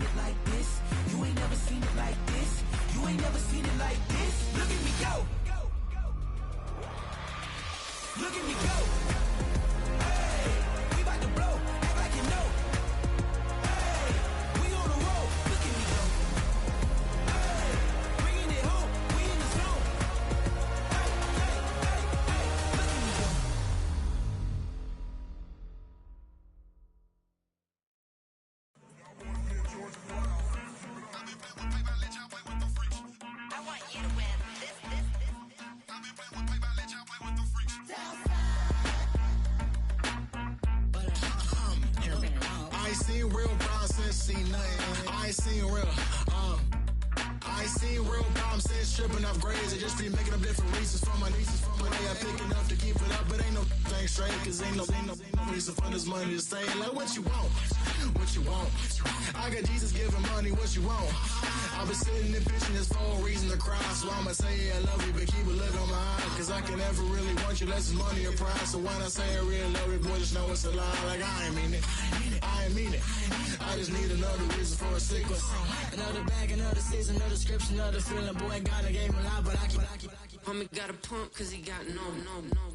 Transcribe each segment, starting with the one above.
it like this. You ain't never seen it like this. You ain't never seen it like this. Look at me go. Look at me go. Hey, we about to blow. Act like you know. Hey, we on the road. Look at me go. Hey, bringing it home. We in the zone. Hey, hey, hey, hey. Look at me go. I want you to win. This. I ain't seen real problems since seen nothing. I ain't seen real problems since tripping off grades. I just be making up different reasons for my nieces. For my day, I pick enough to keep it up, but ain't no thing straight. Cause ain't no reason for this money to stay. Like what you want, what you want. I got Jesus giving money, what you want. I've been sitting and pitching this for a reason to cry. So I'ma say I love you, but keep a look on my eye. Cause I can never really want you unless it's money or prize. So when I say I really love you, boy, just know it's a lie. Like I ain't mean it. I ain't mean it. I just need another reason for a sickle. Another bag, another season, another description, another feeling. Boy, God, I gave him a lot, but I keep. Homie got a pump cause he got no.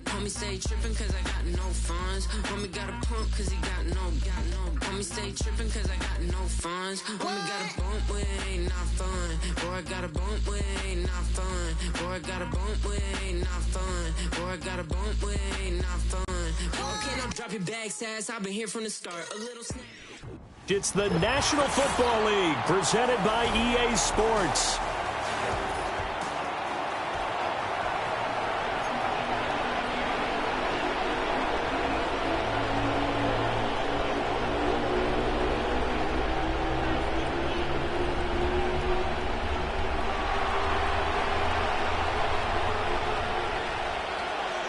Homie stay trippin' cause I got no funds. Homie got a pump cause he got no. Homie stay trippin' cause I got no funds. Homie got a bump with it ain't not fun. Boy, I got a bump with it ain't not fun. Boy, I got a bump with it ain't not fun. Boy, I got a bump with it ain't not fun. Okay, now drop your bag, sass. I've been here from the start. A little snap. It's the National Football League presented by EA Sports.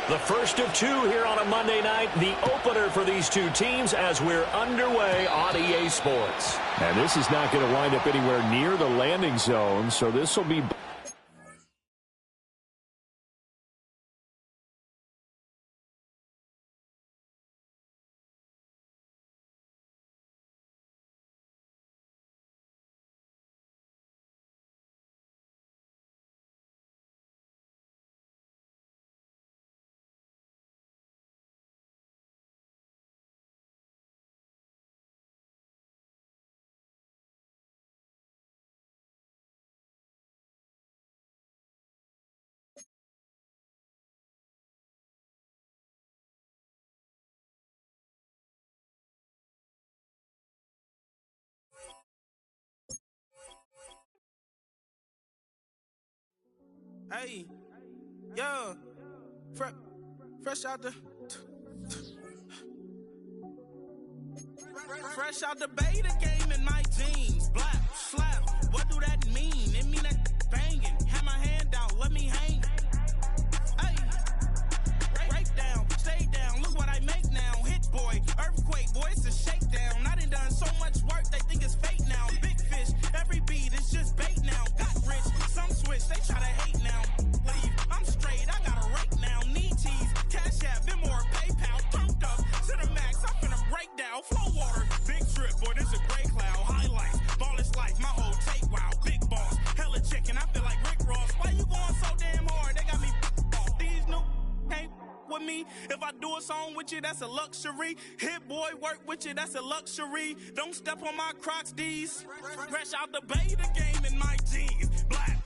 The first of two here on a Monday night, the opener for these two teams as we're underway on EA Sports. And this is not going to wind up anywhere near the landing zone, so this will be... Hey, yo, fresh out the beta game in my jeans. Black, slap, what do that mean? It mean that banging. Have my hand out, let me hang. Hey, break down, stay down, look what I make now. Hit boy, earthquake, boy, it's a shakedown. I done so much work, they think it's fake now. Big fish, every beat is just bait now. Got rich, some switch, they try to hate now. Leave, I'm straight, I got a rake now. Need tease, cash app, Venmo or PayPal. Turned up to the max, I'm finna break down. Flow water, big trip, boy, this a gray cloud. Highlights, ball is life, my whole take, wow. Big boss, hella chicken, I feel like Rick Ross. Why you going so damn hard? They got me off. These new can't with me. If I do a song with you, that's a luxury. Hit boy, work with you, that's a luxury. Don't step on my Crocs, D's. Fresh out the beta game in my jeans. Black.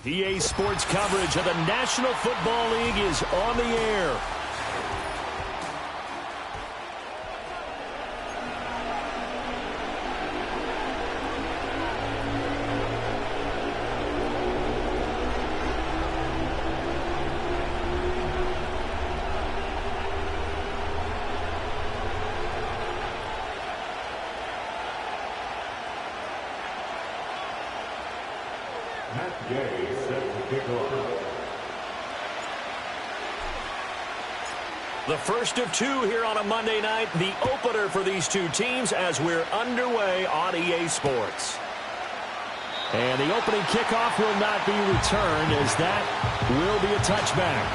EA Sports coverage of the National Football League is on the air. The first of two here on a Monday night, the opener for these two teams as we're underway on EA Sports. And the opening kickoff will not be returned as that will be a touchback.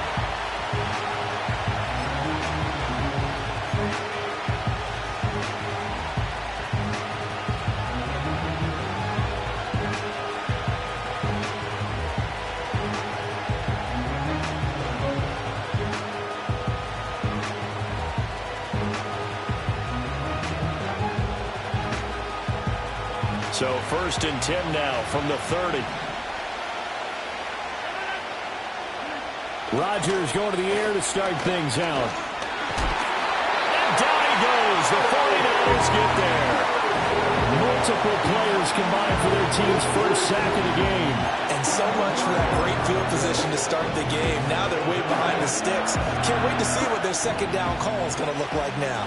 So 1st and 10 now from the 30. Rodgers going to the air to start things out. And down he goes. The 49ers get there. Multiple players combined for their team's first sack of the game. And so much for that great field position to start the game. Now they're way behind the sticks. Can't wait to see what their second down call is going to look like now.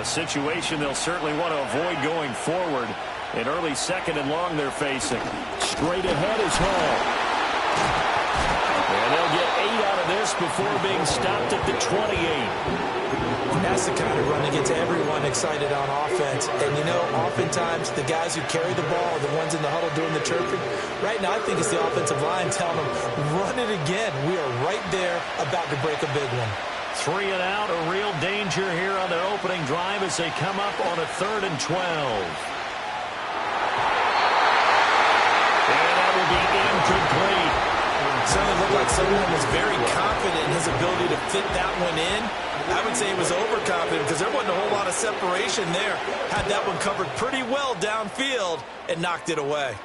A situation they'll certainly want to avoid going forward. An early 2nd and long they're facing. Straight ahead is Hall. And they'll get 8 out of this before being stopped at the 28. That's the kind of run that gets everyone excited on offense. And, you know, oftentimes the guys who carry the ball are the ones in the huddle doing the chirping. Right now I think it's the offensive line telling them, run it again. We are right there about to break a big one. 3 and out, a real danger here on their opening drive as they come up on a 3rd and 12. And that will be incomplete. Certainly looked like someone was very confident in his ability to fit that one in. I would say he was overconfident because there wasn't a whole lot of separation there. Had that one covered pretty well downfield and knocked it away.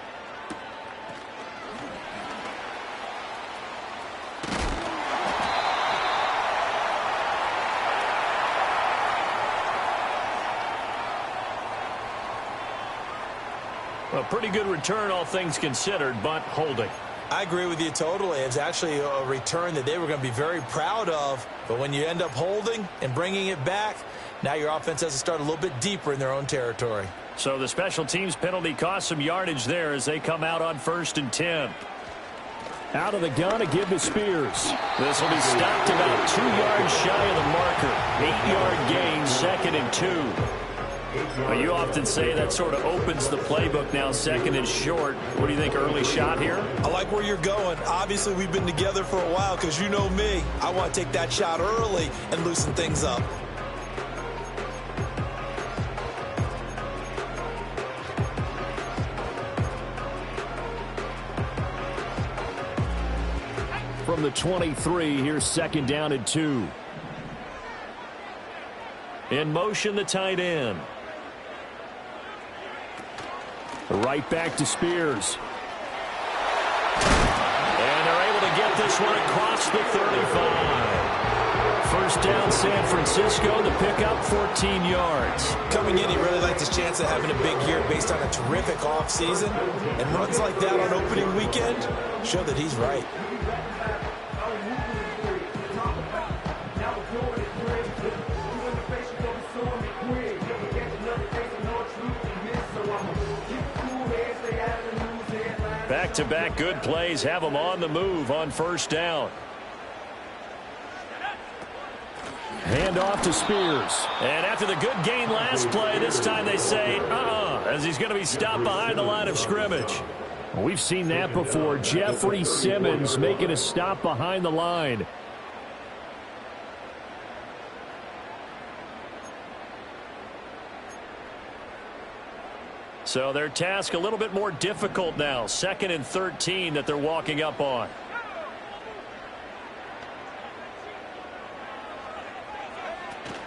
A pretty good return, all things considered, but holding. I agree with you totally. It's actually a return that they were going to be very proud of. But when you end up holding and bringing it back, now your offense has to start a little bit deeper in their own territory. So the special teams penalty cost some yardage there as they come out on 1st and 10. Out of the gun to give to Spears. This will be stopped about 2 yards shy of the marker. 8-yard gain, 2nd and 2. Well, you often say that sort of opens the playbook now, 2nd and short. What do you think, early shot here? I like where you're going. Obviously, we've been together for a while because you know me. I want to take that shot early and loosen things up. From the 23, here's 2nd down and 2. In motion, the tight end. Right back to Spears. And they're able to get this one across the 35. First down, San Francisco, the pickup, 14 yards. Coming in, he really liked his chance of having a big year based on a terrific offseason. And runs like that on opening weekend show that he's right. Back-to-back good plays have them on the move on 1st down. Hand off to Spears. And after the good gain last play, this time they say, as he's going to be stopped behind the line of scrimmage. We've seen that before. Jeffrey Simmons making a stop behind the line. So their task a little bit more difficult now. 2nd and 13 that they're walking up on.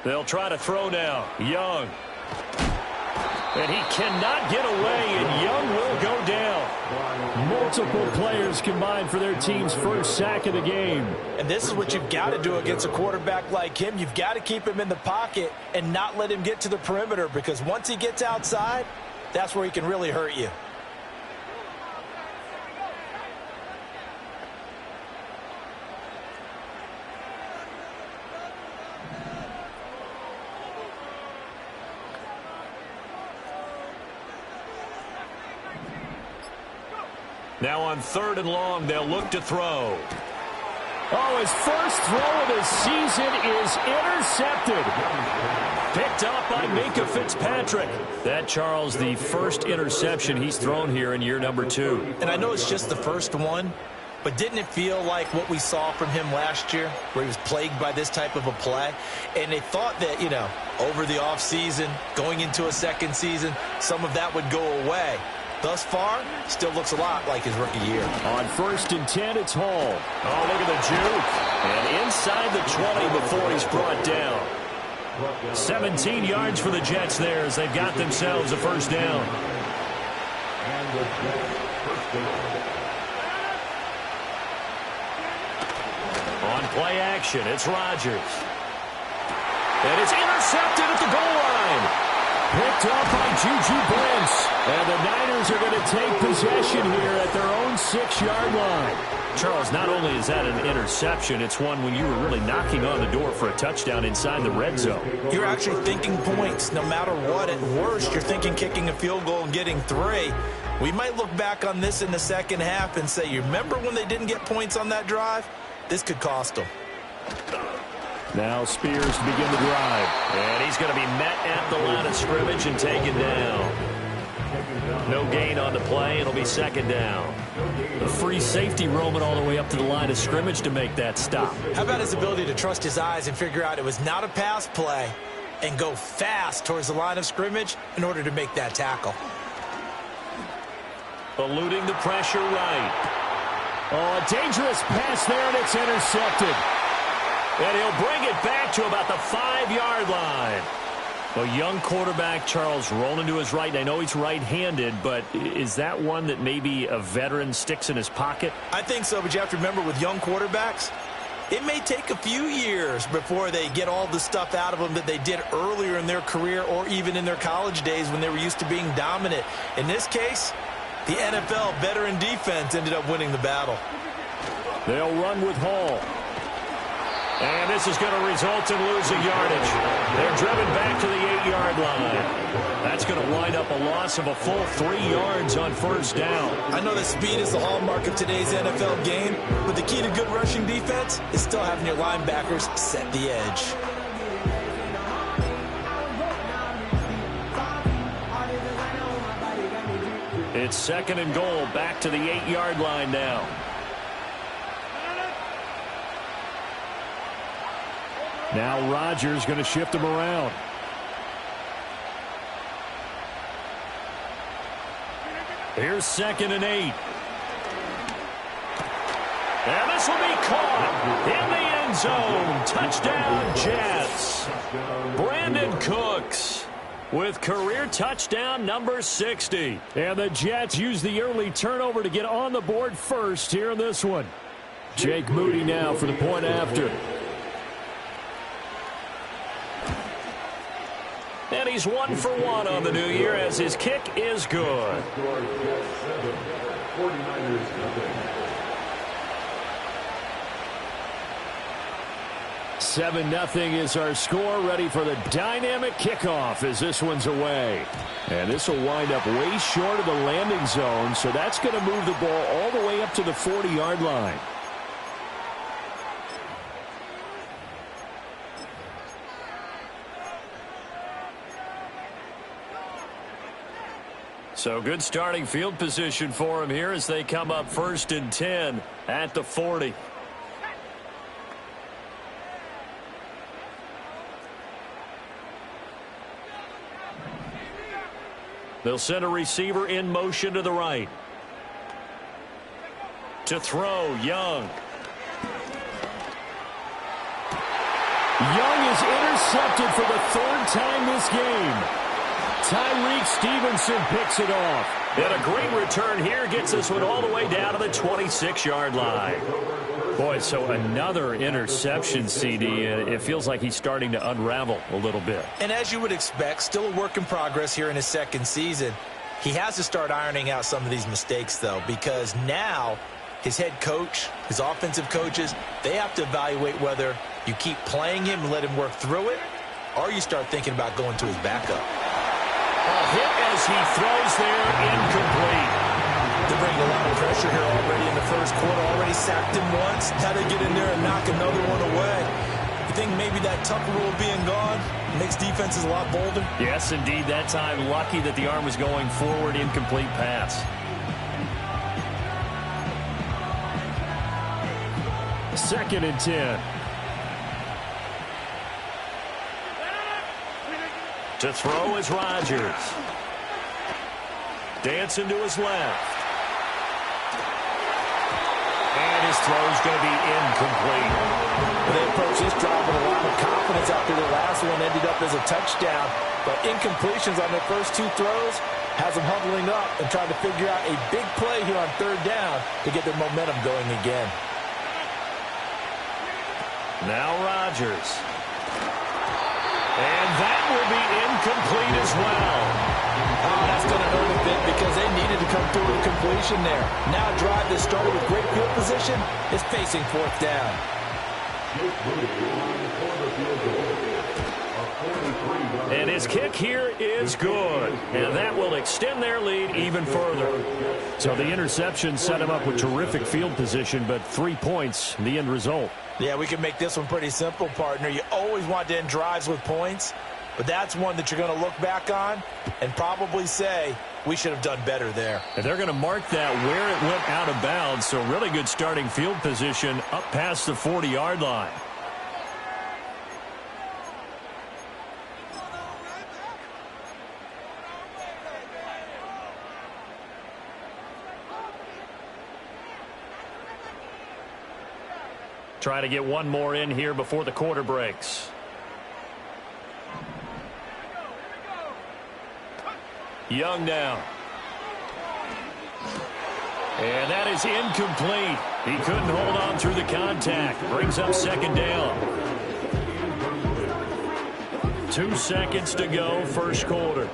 They'll try to throw now. Young. And he cannot get away, and Young will go down. Multiple players combined for their team's first sack of the game. And this is what you've got to do against a quarterback like him. You've got to keep him in the pocket and not let him get to the perimeter, because once he gets outside, that's where he can really hurt you. Now on 3rd and long, they'll look to throw. Oh, his first throw of the season is intercepted. Picked up by Minkah Fitzpatrick. That, Charles, the first interception he's thrown here in year number 2. And I know it's just the first one, but didn't it feel like what we saw from him last year, where he was plagued by this type of a play? And they thought that, you know, over the offseason, going into a second season, some of that would go away. Thus far, still looks a lot like his rookie year. On 1st and 10, it's Hall. Oh, look at the juke. And inside the 20 before he's brought down. 17 yards for the Jets there as they've got themselves a first down. On play action, it's Rodgers. And it's intercepted at the goal line. Picked up by Juju Brents. And the Niners are going to take possession here at their own 6-yard line. Charles, not only is that an interception, it's one when you were really knocking on the door for a touchdown inside the red zone. You're actually thinking points. No matter what, at worst, you're thinking kicking a field goal and getting 3. We might look back on this in the second half and say, you remember when they didn't get points on that drive? This could cost them. Now Spears to begin the drive. And he's going to be met at the line of scrimmage and taken down. No gain on the play. It'll be second down. The free safety roaming all the way up to the line of scrimmage to make that stop. How about his ability to trust his eyes and figure out it was not a pass play and go fast towards the line of scrimmage in order to make that tackle? Eluding the pressure right. Oh, a dangerous pass there, and it's intercepted. And he'll bring it back to about the 5-yard line. A young quarterback, Charles, rolling to his right. And I know he's right-handed, but is that one that maybe a veteran sticks in his pocket? I think so, but you have to remember with young quarterbacks, it may take a few years before they get all the stuff out of them that they did earlier in their career or even in their college days when they were used to being dominant. In this case, the NFL veteran defense ended up winning the battle. They'll run with Hall. And this is going to result in losing yardage. They're driven back to the 8-yard line. That's going to wind up a loss of a full 3 yards on first down. I know that speed is the hallmark of today's NFL game, but the key to good rushing defense is still having your linebackers set the edge. It's second and goal, back to the 8-yard line now. Now Rodgers going to shift him around. Here's second and 8. And this will be caught in the end zone. Touchdown, Jets. Brandon Cooks with career touchdown number 60. And the Jets use the early turnover to get on the board first here in this one. Jake Moody now for the point after. And he's 1 for 1 on the new year as his kick is good. 7-0 is our score. Ready for the dynamic kickoff as this one's away. And this will wind up way short of the landing zone, so that's going to move the ball all the way up to the 40-yard line. So good starting field position for him here as they come up 1st and 10 at the 40. They'll send a receiver in motion to the right. To throw, Young. Young is intercepted for the 3rd time this game. Tyreek Stevenson picks it off. And a great return here gets this one all the way down to the 26-yard line. Boy, so another interception, CD. It feels like he's starting to unravel a little bit. And as you would expect, still a work in progress here in his 2nd season. He has to start ironing out some of these mistakes, though, because now his head coach, his offensive coaches, they have to evaluate whether you keep playing him and let him work through it, or you start thinking about going to his backup. A hit as he throws there, incomplete. They're bringing a lot of pressure here already in the 1st quarter. Already sacked him once. Had to get in there and knock another one away. You think maybe that Tucker rule being gone makes defenses a lot bolder? Yes, indeed. That time, lucky that the arm was going forward. Incomplete pass. Second and 10. To throw is Rodgers. Dancing to his left. And his throw's going to be incomplete. They approach this drive with a lot of confidence after the last one ended up as a touchdown. But incompletions on their first 2 throws, Has them huddling up and trying to figure out a big play here on third down to get their momentum going again. Now Rodgers. And that will be incomplete as well. Oh, that's going to hurt a bit because they needed to come through with a completion there. Now a drive that started with great field position is facing fourth down. And his kick here is good. And that will extend their lead even further. So the interception set him up with terrific field position, but 3 points, the end result. Yeah, we can make this one pretty simple, partner. You always want to end drives with points, but that's one that you're going to look back on and probably say, we should have done better there. And they're going to mark that where it went out of bounds, so really good starting field position up past the 40-yard line. Trying to get one more in here before the quarter breaks. Young now. And that is incomplete. He couldn't hold on through the contact. Brings up second down. 2 seconds to go, first quarter.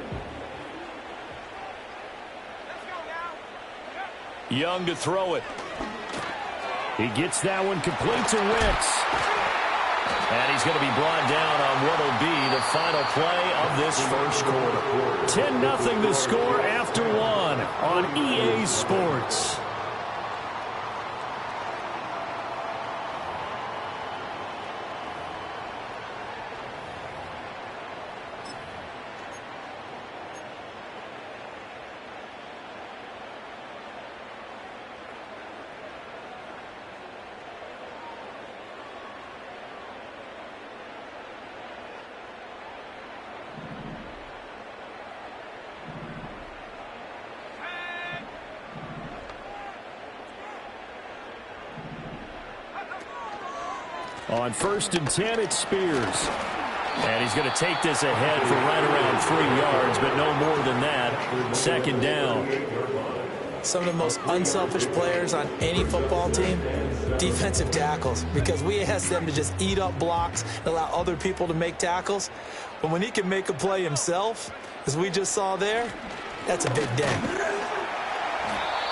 Young to throw it. He gets that one complete to Wicks. And he's going to be brought down on what will be the final play of this first quarter. 10-0 the score after one on EA Sports. On 1st and 10, it's Spears. And he's going to take this ahead for right around 3 yards, but no more than that. Second down. Some of the most unselfish players on any football team, defensive tackles, because we ask them to just eat up blocks and allow other people to make tackles. But when he can make a play himself, as we just saw there, that's a big day.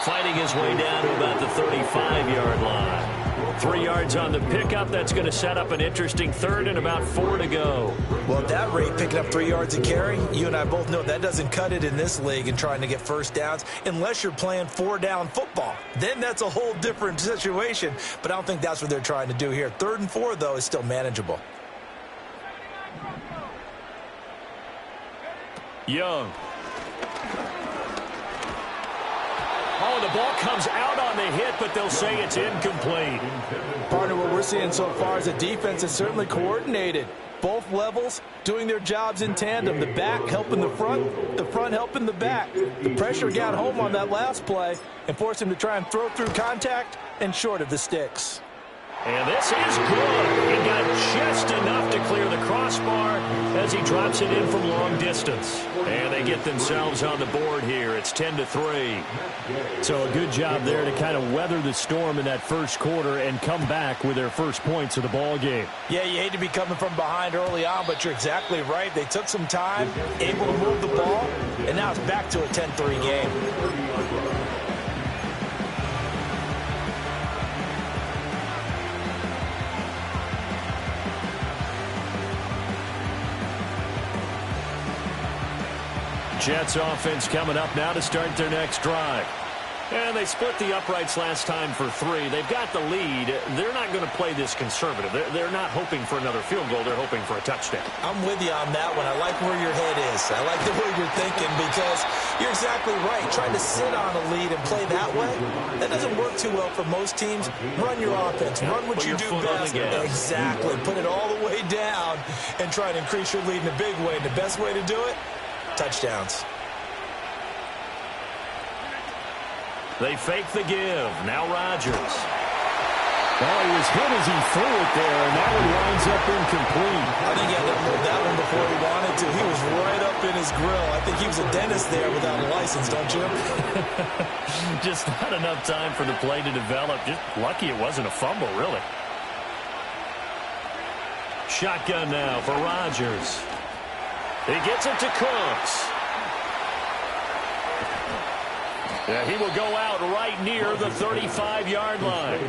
Fighting his way down to about the 35-yard line. 3 yards on the pickup. That's going to set up an interesting third and about 4 to go. Well, at that rate, picking up 3 yards a carry, you and I both know that doesn't cut it in this league and trying to get first downs unless you're playing 4-down football. Then that's a whole different situation, but I don't think that's what they're trying to do here. 3rd and 4, though, is still manageable. Young. Oh, the ball comes out on the hit, but they'll say it's incomplete. Partner, what we're seeing so far is the defense is certainly coordinated. Both levels doing their jobs in tandem. The back helping the front helping the back. The pressure got home on that last play and forced him to try and throw through contact and short of the sticks. And this is good. He got just enough to clear the crossbar as he drops it in from long distance. And they get themselves on the board here. It's 10-3. So a good job there to kind of weather the storm in that first quarter and come back with their first points of the ball game. Yeah, you hate to be coming from behind early on, but you're exactly right. They took some time, able to move the ball, and now it's back to a 10-3 game. Jets offense coming up now to start their next drive. And they split the uprights last time for 3. They've got the lead. They're not going to play this conservative. They're not hoping for another field goal. They're hoping for a touchdown. I'm with you on that one. I like where your head is. I like the way you're thinking because you're exactly right. Trying to sit on a lead and play that way, that doesn't work too well for most teams. Run your offense. Run what you do best. Exactly. Put it all the way down and try to increase your lead in a big way. And the best way to do it, touchdowns. They fake the give. Now Rodgers. Well, he was hit as he threw it there, and that one winds up incomplete. I think he had to move that one before he wanted to. He was right up in his grill. I think he was a dentist there without a license, don't you? Just not enough time for the play to develop. Just lucky it wasn't a fumble, really. Shotgun now for Rodgers. He gets it to Cooks. Yeah, he will go out right near the 35-yard line.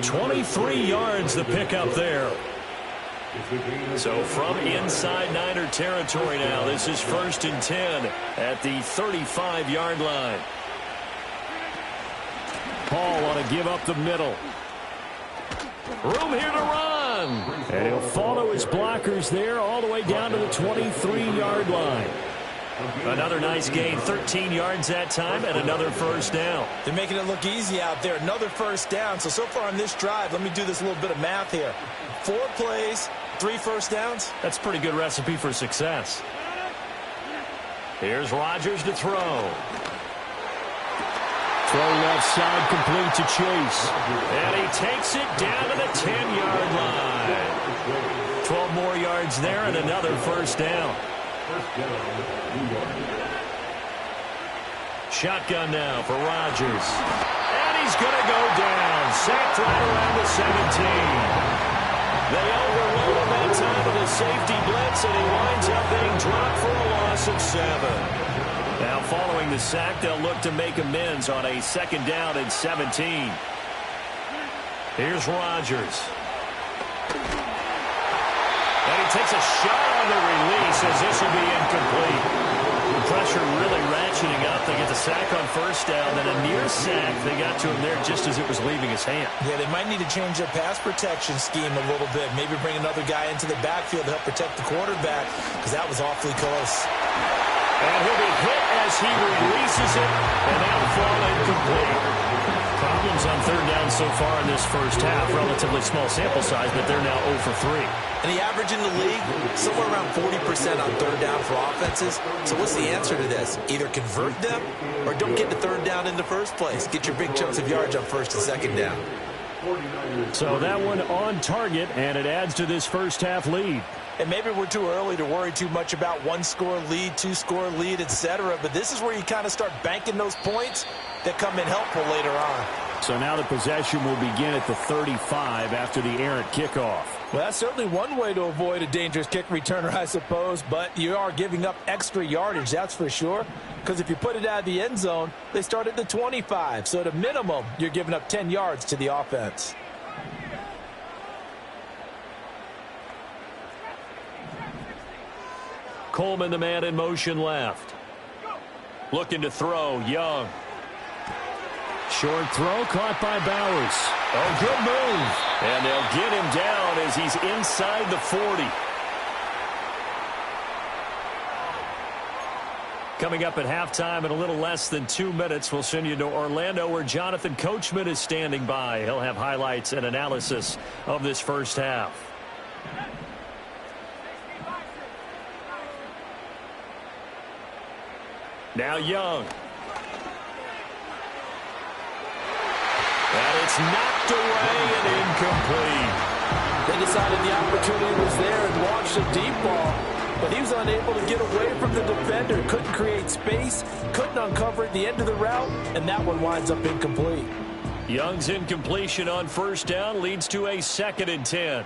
23 yards the pickup there. So from inside Niner territory now, this is 1st and 10 at the 35-yard line. Paul want to give up the middle. Room here to run. And he'll follow his blockers there all the way down to the 23-yard line. Another nice gain, 13 yards that time, and another first down. They're making it look easy out there. Another first down. So far on this drive, let me do this little bit of math here. 4 plays, 3 first downs. That's a pretty good recipe for success. Here's Rodgers to throw. Throw left side, complete to Chase. And he takes it down to the 10-yard line. 12 more yards there and another first down. Shotgun now for Rodgers. And he's going to go down. Sacked right around the 17. They overload him that time with a safety blitz, and he winds up being dropped for a loss of 7. Now following the sack, they'll look to make amends on a 2nd down and 17. Here's Rodgers. And he takes a shot on the release as this will be incomplete. The pressure really ratcheting up. They get the sack on first down, then a near sack. They got to him there just as it was leaving his hand. Yeah, they might need to change their pass protection scheme a little bit. Maybe bring another guy into the backfield to help protect the quarterback, because that was awfully close. And he'll be hit as he releases it, and that'll fall incomplete. Problems on 3rd down so far in this first half. Relatively small sample size, but they're now 0 for 3. And the average in the league, somewhere around 40% on 3rd down for offenses. So what's the answer to this? Either convert them or don't get to 3rd down in the first place. Get your big chunks of yards on 1st and 2nd down. So that one on target, and it adds to this first half lead. And maybe we're too early to worry too much about 1-score lead, 2-score lead, etc. But this is where you kind of start banking those points that come in helpful later on. So now the possession will begin at the 35 after the errant kickoff. Well, that's certainly one way to avoid a dangerous kick returner, I suppose. But you are giving up extra yardage, that's for sure. Because if you put it out of the end zone, they start at the 25. So at a minimum, you're giving up 10 yards to the offense. Coleman, the man in motion left. Looking to throw, Young. Short throw caught by Bowers. Oh, good move. And they'll get him down as he's inside the 40. Coming up at halftime in a little less than 2 minutes, we'll send you to Orlando where Jonathan Coachman is standing by. He'll have highlights and analysis of this first half. Now Young. And it's knocked away and incomplete. They decided the opportunity was there and launched a deep ball, but he was unable to get away from the defender. Couldn't create space, couldn't uncover at the end of the route, and that one winds up incomplete. Young's incompletion on first down leads to a 2nd and 10.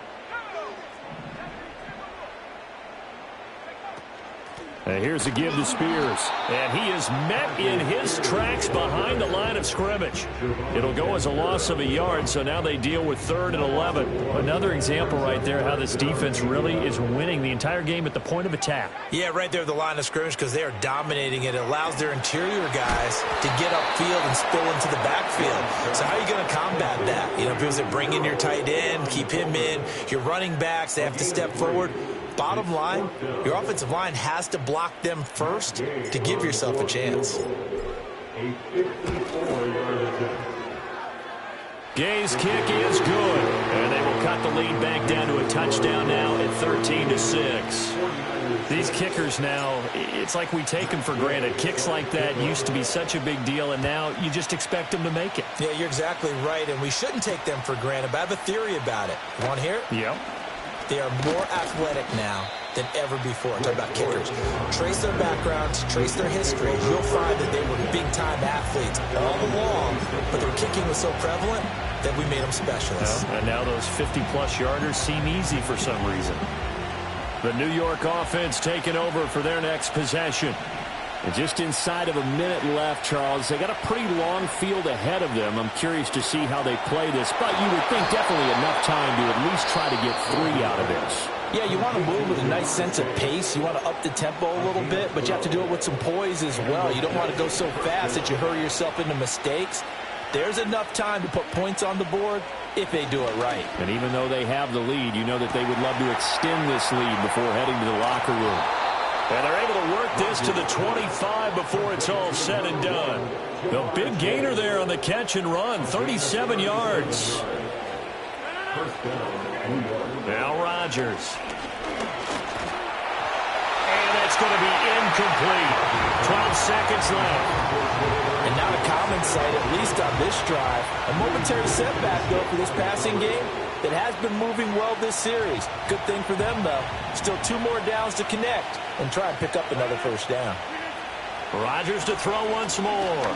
And here's a give to Spears. And he is met in his tracks behind the line of scrimmage. It'll go as a loss of a yard, so now they deal with 3rd and 11. Another example right there how this defense really is winning the entire game at the point of attack. Yeah, right there at the line of scrimmage because they are dominating it. It allows their interior guys to get upfield and spill into the backfield. So how are you going to combat that? You know, if it was to bring in your tight end, keep him in, your running backs, they have to step forward. Bottom line, your offensive line has to block them first to give yourself a chance. Gay's kick is good, and they will cut the lead back down to a touchdown now at 13-6. These kickers now, it's like we take them for granted. Kicks like that used to be such a big deal, and now you just expect them to make it. Yeah, you're exactly right, and we shouldn't take them for granted, but I have a theory about it. You want to hear it? Yep. They are more athletic now than ever before. I'm talking about kickers. Trace their backgrounds, trace their history. You'll find that they were big-time athletes all along, but their kicking was so prevalent that we made them specialists. And now those 50-plus yarders seem easy for some reason. The New York offense taking over for their next possession. And just inside of a minute left, Charles. They got a pretty long field ahead of them. I'm curious to see how they play this, but you would think definitely enough time to at least try to get 3 out of this. Yeah, you want to move with a nice sense of pace. You want to up the tempo a little bit, but you have to do it with some poise as well. You don't want to go so fast that you hurry yourself into mistakes. There's enough time to put points on the board if they do it right. And even though they have the lead, you know that they would love to extend this lead before heading to the locker room. And they're able to work this to the 25 before it's all said and done. The big gainer there on the catch and run, 37 yards. Now Rodgers. And that's going to be incomplete. 12 seconds left. And not a common sight, at least on this drive. A momentary setback, though, for this passing game that has been moving well this series. Good thing for them, though. Still 2 more downs to connect and try and pick up another first down. Rodgers to throw once more.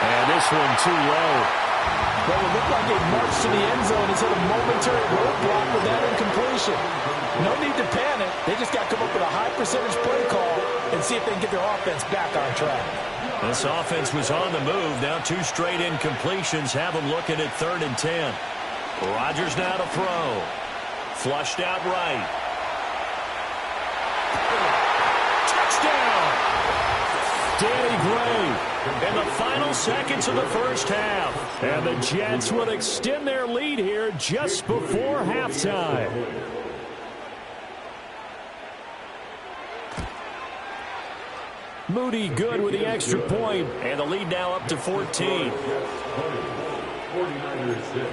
And this one too low. Well, it looked like a march to the end zone has hit a momentary roadblock with that incompletion. No need to panic. They just got to come up with a high percentage play call and see if they can get their offense back on track. This offense was on the move. Now 2 straight incompletions have them looking at 3rd and 10. Rodgers now to throw. Flushed out right. Touchdown! Danny Gray in the final seconds of the first half. And the Jets would extend their lead here just before halftime. Moody good with the extra point, and the lead now up to 14. 49-6.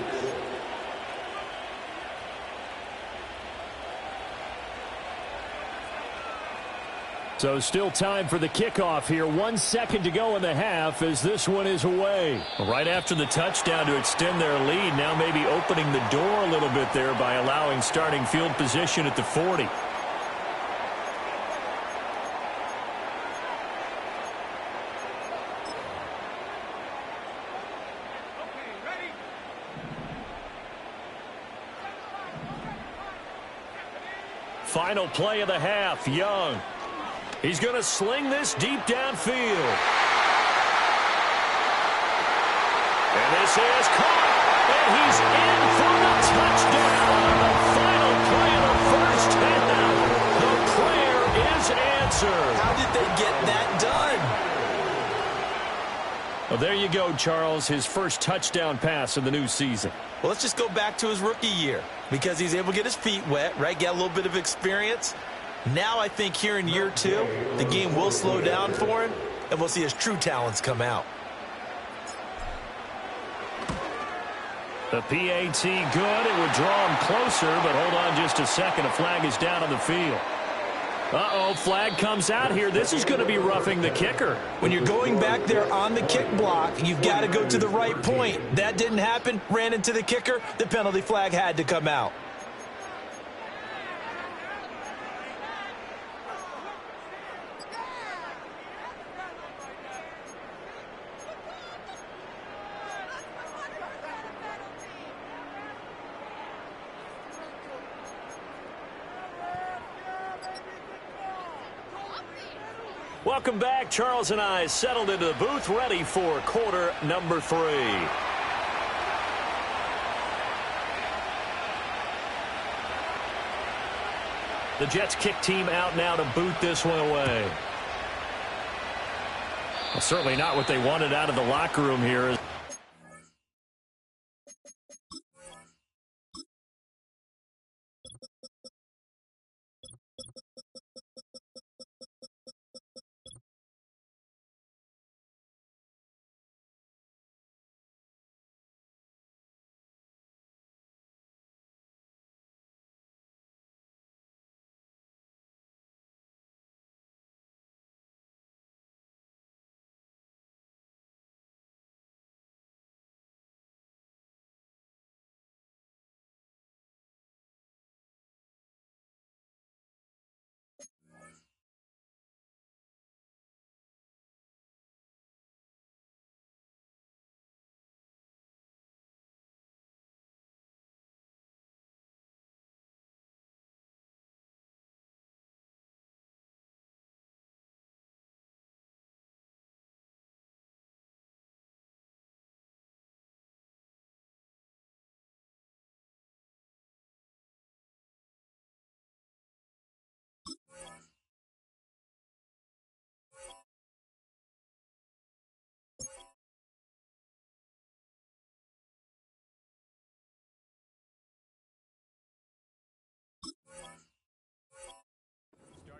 So still time for the kickoff here. 1 second to go in the half as this one is away. Right after the touchdown to extend their lead, now maybe opening the door a little bit there by allowing starting field position at the 40. Final play of the half, Young. He's going to sling this deep downfield. And this is caught. And he's in for the touchdown. The final play of the first half. The prayer is answered. How did they get that done? Well, there you go, Charles. His first touchdown pass of the new season. Well, let's just go back to his rookie year because he's able to get his feet wet, right? Get a little bit of experience. Now I think here in year 2, the game will slow down for him, and we'll see his true talents come out. The PAT good. It would draw him closer, but hold on just a second. A flag is down on the field. Uh-oh, flag comes out here. This is going to be roughing the kicker. When you're going back there on the kick block, you've got to go to the right point. That didn't happen. Ran into the kicker. The penalty flag had to come out. Welcome back. Charles and I settled into the booth, ready for quarter number 3. The Jets kick team out now to boot this one away. Well, certainly not what they wanted out of the locker room here.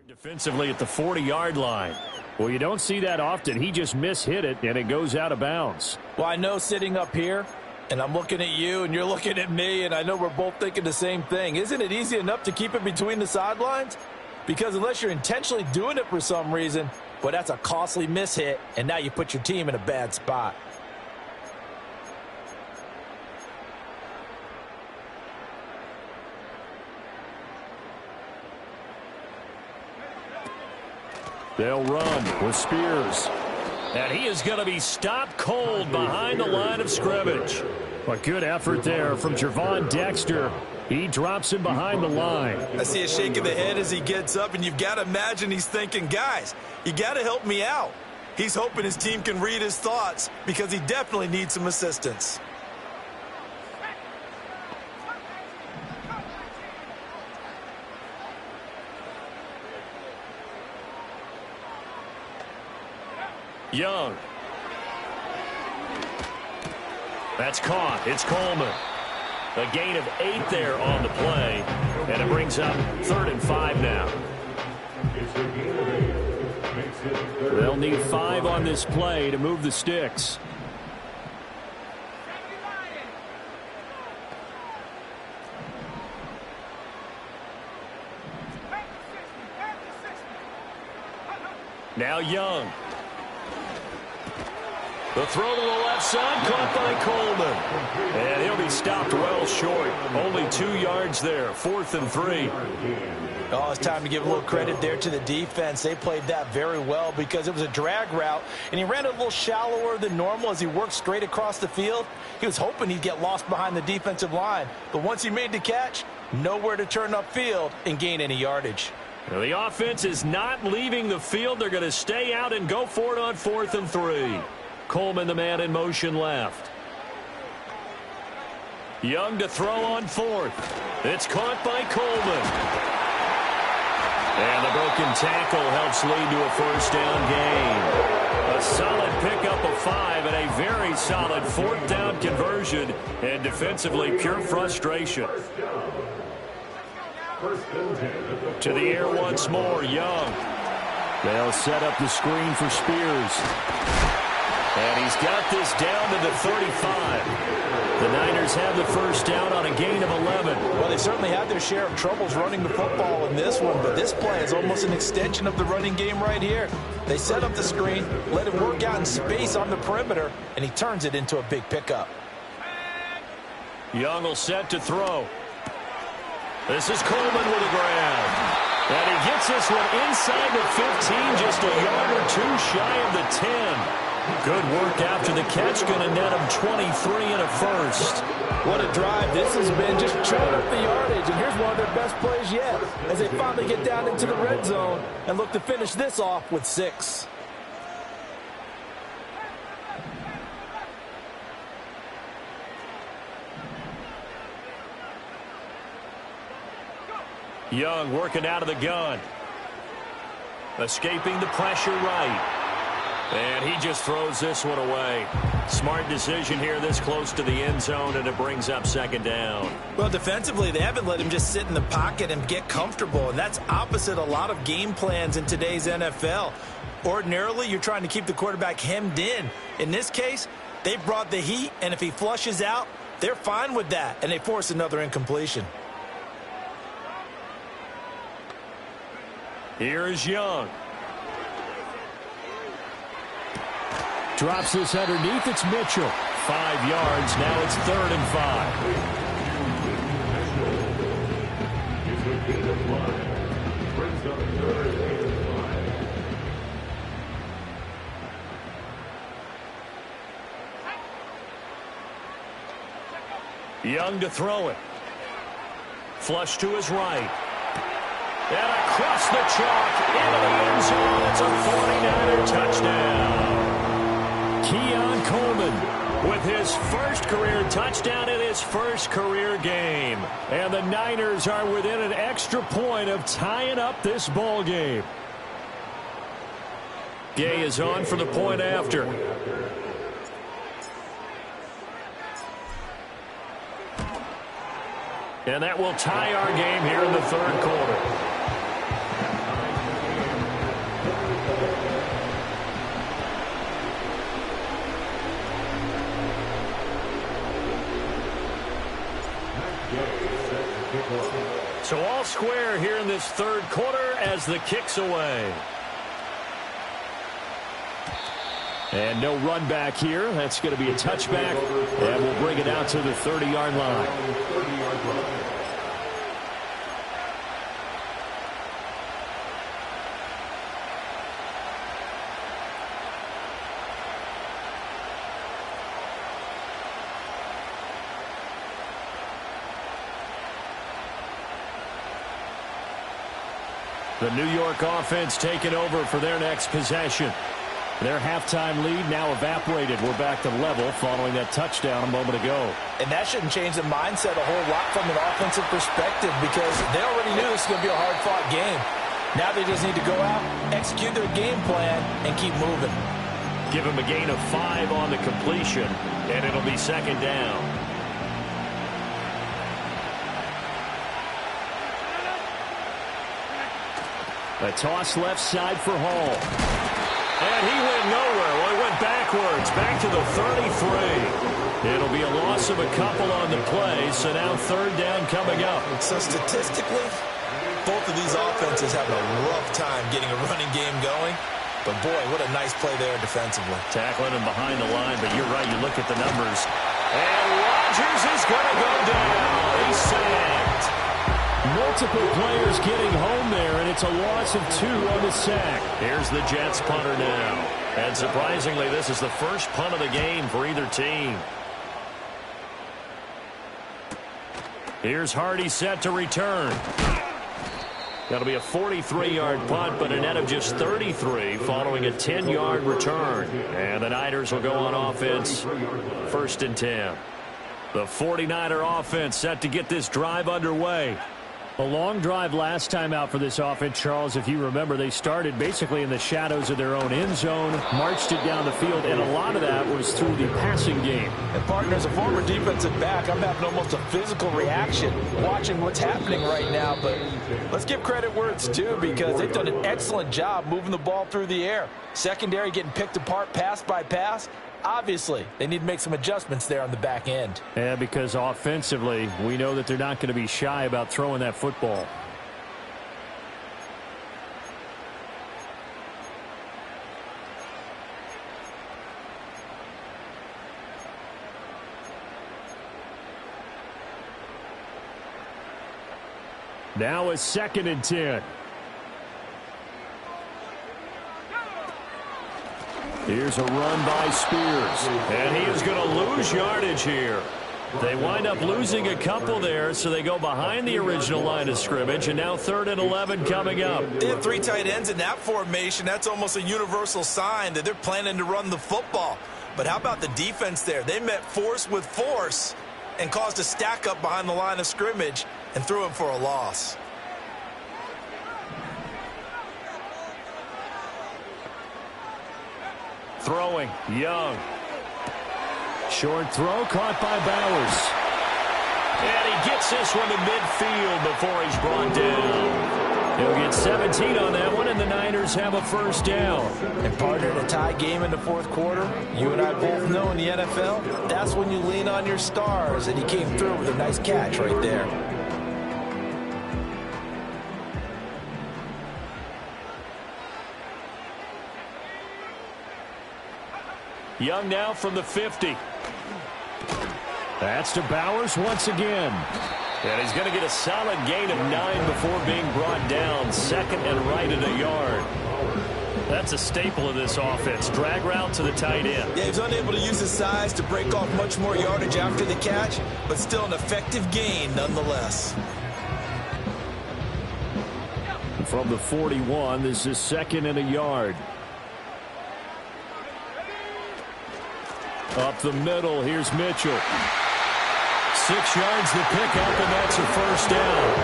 Defensively at the 40-yard line. Well, you don't see that often. He just mishit it, and it goes out of bounds. Well, I know sitting up here, and I'm looking at you, and you're looking at me, and I know we're both thinking the same thing. Isn't it easy enough to keep it between the sidelines? Because unless you're intentionally doing it for some reason, well, that's a costly mishit, and now you put your team in a bad spot. They'll run with Spears. And he is going to be stopped cold behind the line of scrimmage. A good effort there from Gervon Dexter. He drops him behind the line. I see a shake of the head as he gets up, and you've got to imagine he's thinking, guys, you got to help me out. He's hoping his team can read his thoughts because he definitely needs some assistance. Young. That's caught. It's Coleman. A gain of 8 there on the play. And it brings up 3rd and 5 now. They'll need 5 on this play to move the sticks. Now Young. The throw to the left side, caught by Coleman. And he'll be stopped well short. Only 2 yards there, 4th and 3. Oh, it's time to give a little credit there to the defense. They played that very well because it was a drag route, and he ran a little shallower than normal as he worked straight across the field. He was hoping he'd get lost behind the defensive line, but once he made the catch, nowhere to turn upfield and gain any yardage. Now the offense is not leaving the field. They're going to stay out and go for it on 4th and 3. Coleman, the man in motion left. Young to throw on 4th. It's caught by Coleman. And the broken tackle helps lead to a 1st down gain. A solid pickup of 5 and a very solid 4th down conversion. And defensively, pure frustration. To the air once more, Young. They'll set up the screen for Spears. And he's got this down to the 35. The Niners have the 1st down on a gain of 11. Well, they certainly had their share of troubles running the football in this one, but this play is almost an extension of the running game right here. They set up the screen, let him work out in space on the perimeter, and he turns it into a big pickup. Young will set to throw. This is Coleman with a grab. And he gets this one inside the 15, just a yard or 2 shy of the 10. Good work after the catch, going to net him 23 and a 1st. What a drive this has been, just chewing up the yardage. And here's one of their best plays yet as they finally get down into the red zone and look to finish this off with 6. Young working out of the gun. Escaping the pressure right. And he just throws this one away. Smart decision here this close to the end zone, and it brings up 2nd down. Well, defensively, they haven't let him just sit in the pocket and get comfortable, and that's opposite a lot of game plans in today's NFL. Ordinarily, you're trying to keep the quarterback hemmed in. In this case, they brought the heat, and if he flushes out, they're fine with that, and they force another incompletion. Here is Young. Drops this underneath. It's Mitchell. 5 yards. Now it's 3rd and 5. Young to throw it. Flush to his right. And across the chalk into the end zone. It's a 49er touchdown. Keon Coleman with his 1st career touchdown in his 1st career game. And the Niners are within an extra point of tying up this ball game. Gay is on for the point after. And that will tie our game here in the 3rd quarter. So all square here in this third quarter as the kick's away. And no run back here. That's going to be a touchback. And we'll bring it out to the 30-yard line. The New York offense taking over for their next possession. Their halftime lead now evaporated. We're back to level following that touchdown a moment ago. And that shouldn't change the mindset a whole lot from an offensive perspective because they already knew this was going to be a hard-fought game. Now they just need to go out, execute their game plan, and keep moving. Give them a gain of 5 on the completion, and it'll be second down. A toss left side for Hall. And he went nowhere. Well, he went backwards, back to the 33. It'll be a loss of a couple on the play, so now third down coming up. So statistically, both of these offenses have a rough time getting a running game going. But, boy, what a nice play there defensively. Tackling him behind the line, but you're right, you look at the numbers. And Rodgers is going to go down. He's sacked. Multiple players getting home there, and it's a loss of 2 on the sack. Here's the Jets punter now. And surprisingly, this is the first punt of the game for either team. Here's Hardy set to return. That'll be a 43-yard punt, but a net of just 33 following a 10-yard return. And the Niners will go on offense, 1st and 10. The 49er offense set to get this drive underway. A long drive last time out for this offense, Charles. If you remember, they started basically in the shadows of their own end zone, marched it down the field, and a lot of that was through the passing game. And, partner, as a former defensive back, I'm having almost a physical reaction watching what's happening right now. But let's give credit where it's due because they've done an excellent job moving the ball through the air. Secondary getting picked apart pass by pass. Obviously, they need to make some adjustments there on the back end. Yeah, because offensively, we know that they're not going to be shy about throwing that football. Now a 2nd and 10. Here's a run by Spears, and he is going to lose yardage here. They wind up losing a couple there, so they go behind the original line of scrimmage, and now 3rd and 11 coming up. They have 3 tight ends in that formation. That's almost a universal sign that they're planning to run the football. But how about the defense there? They met force with force and caused a stack up behind the line of scrimmage and threw him for a loss. Throwing, Young. Short throw caught by Bowers. And he gets this one to midfield before he's brought down. He'll get 17 on that one, and the Niners have a 1st down. And, partner, in a tie game in the 4th quarter, you and I both know in the NFL, that's when you lean on your stars, and he came through with a nice catch right there. Young now from the 50. That's to Bowers once again. And he's going to get a solid gain of 9 before being brought down. 2nd and right at a yard. That's a staple of this offense. Drag route to the tight end. Yeah, he's unable to use his size to break off much more yardage after the catch, but still an effective gain nonetheless. From the 41, this is 2nd and a yard. Up the middle, here's Mitchell. 6 yards to pick up, and that's a 1st down.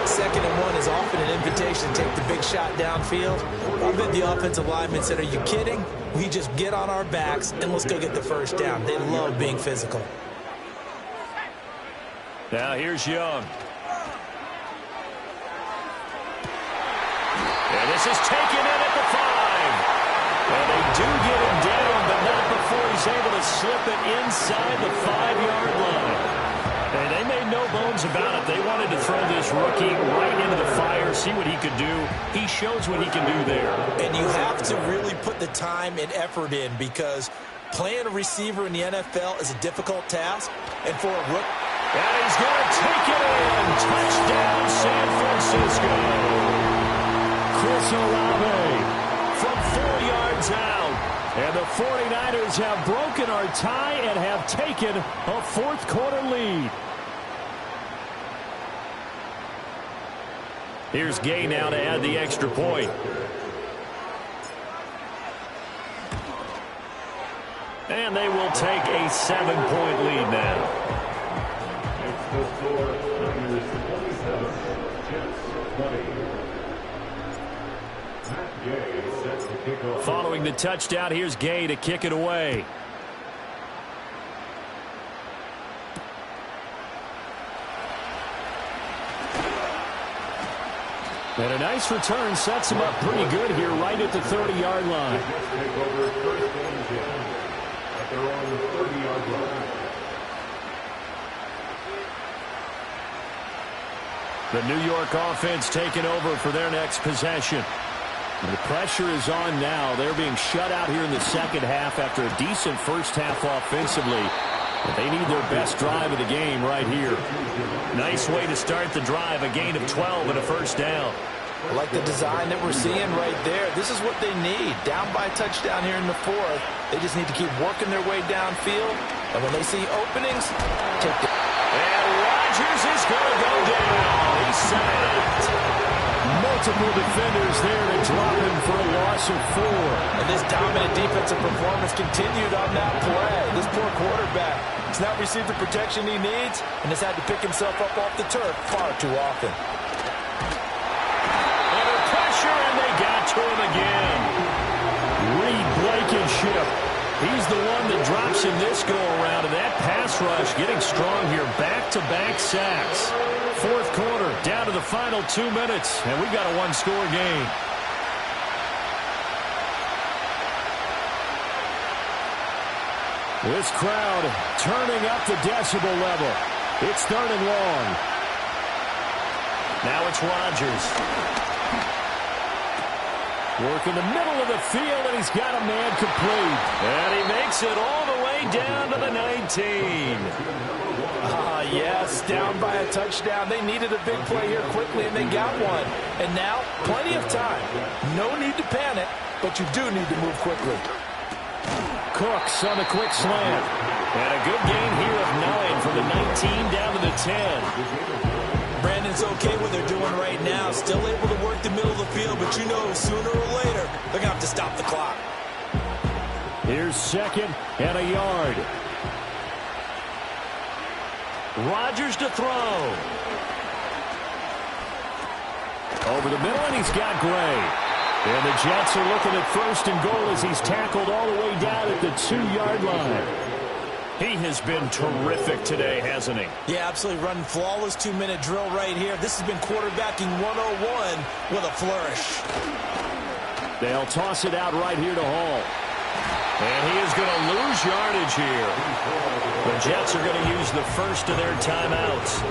2nd and 1 is often an invitation to take the big shot downfield. I bet the offensive lineman said, are you kidding? We just get on our backs, and let's go get the 1st down. They love being physical. Now here's Young. And this is taken in at the 5. And they do get him down, but not before he's able to slip it inside the 5-yard line. And they made no bones about it. They wanted to throw this rookie right into the fire, see what he could do. He shows what he can do there. And you have to really put the time and effort in because playing a receiver in the NFL is a difficult task. And for a rookie, and he's going to take it in. Touchdown, San Francisco. Chris Olave from 4 yards out. And the 49ers have broken our tie and have taken a fourth-quarter lead. Here's Gay now to add the extra point. And they will take a 7-point lead now. Following the touchdown, here's Gay to kick it away. And a nice return sets him up pretty good here right at the 30-yard line. The New York offense taking over for their next possession. And the pressure is on now. They're being shut out here in the second half after a decent first half offensively. But they need their best drive of the game right here. Nice way to start the drive. A gain of 12 and a first down. I like the design that we're seeing right there. This is what they need. Down by a touchdown here in the fourth. They just need to keep working their way downfield. And when they see openings, take it. And Rodgers is going to go down. He's sacked. Multiple defenders there to drop him for a loss of 4. And this dominant defensive performance continued on that play. This poor quarterback has not received the protection he needs and has had to pick himself up off the turf far too often. Under pressure, and they got to him again. Reed Blankenship. He's the one that drops in this go-around, and that pass rush getting strong here. Back-to-back sacks. Fourth quarter, down to the final 2 minutes, and we got a one-score game. This crowd turning up the decibel level. It's 3rd and long. Now it's Rodgers. Work in the middle of the field, and he's got a man complete. And he makes it all the way down to the 19. Yes, down by a touchdown. They needed a big play here quickly, and they got one. And now, plenty of time. No need to panic, but you do need to move quickly. Cooks on the quick slant. And a good gain here of 9 from the 19 down to the 10. Brandon's okay what they're doing right now. Still able to work the middle of the field, but you know sooner or later they're going to have to stop the clock. Here's 2nd and a yard. Rodgers to throw. Over the middle, and he's got Gray. And the Jets are looking at 1st and goal as he's tackled all the way down at the 2-yard line. He has been terrific today, hasn't he? Yeah, absolutely. Running flawless 2-minute drill right here. This has been quarterbacking 101 with a flourish. They'll toss it out right here to Hall. And he is going to lose yardage here. The Jets are going to use the first of their timeouts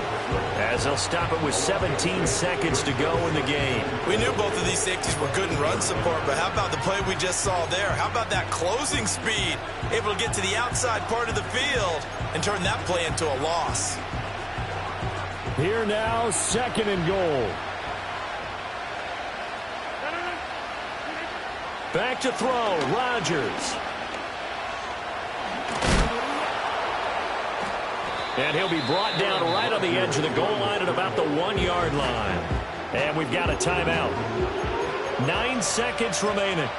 as they'll stop it with 17 seconds to go in the game. We knew both of these safeties were good in run support, but how about the play we just saw there? How about that closing speed? Able to get to the outside part of the field and turn that play into a loss. Here now, 2nd and goal. Back to throw, Rodgers. And he'll be brought down right on the edge of the goal line at about the 1-yard line. And we've got a timeout. 9 seconds remaining.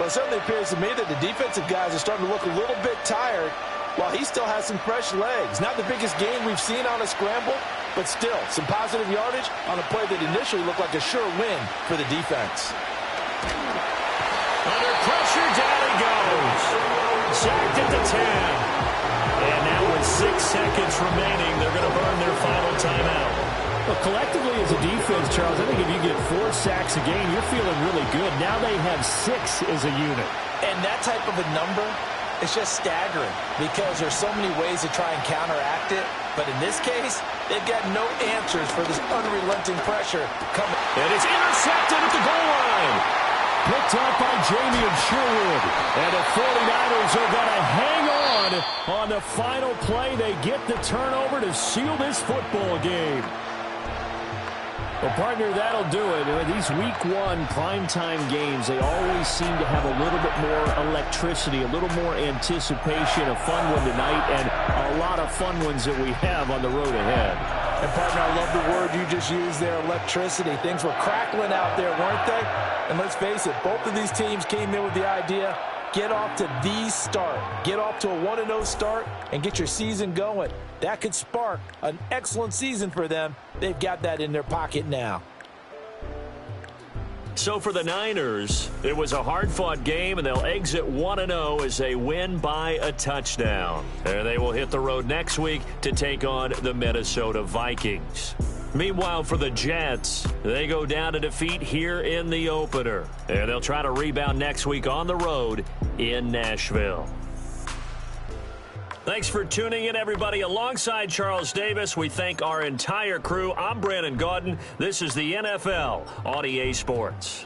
Well, it certainly appears to me that the defensive guys are starting to look a little bit tired while he still has some fresh legs. Not the biggest gain we've seen on a scramble, but still some positive yardage on a play that initially looked like a sure win for the defense. Under pressure, down he goes. Sacked at the 10. And now with 6 seconds remaining, they're going to burn their final timeout. Well, collectively as a defense, Charles, I think if you get 4 sacks a game, you're feeling really good. Now they have 6 as a unit. And that type of a number It's just staggering because there's so many ways to try and counteract it. But in this case, they've got no answers for this unrelenting pressure coming. And it's intercepted at the goal line. Picked up by Jamie Sherwood. And the 49ers are going to hang on the final play. They get the turnover to seal this football game. Well, partner, that'll do it. These Week 1 primetime games, they always seem to have a little bit more electricity, a little more anticipation. A fun one tonight, and a lot of fun ones that we have on the road ahead. And, partner, I love the word you just used there, electricity. Things were crackling out there, weren't they? And let's face it, both of these teams came in with the idea, get off to the start. Get off to a 1-0 start and get your season going. That could spark an excellent season for them. They've got that in their pocket now. So for the Niners, it was a hard-fought game, and they'll exit 1-0 as they win by a touchdown. And they will hit the road next week to take on the Minnesota Vikings. Meanwhile, for the Jets, they go down to defeat here in the opener. And they'll try to rebound next week on the road in Nashville. Thanks for tuning in, everybody. Alongside Charles Davis, we thank our entire crew. I'm Brandon Gaudin. This is the NFL on EA Sports.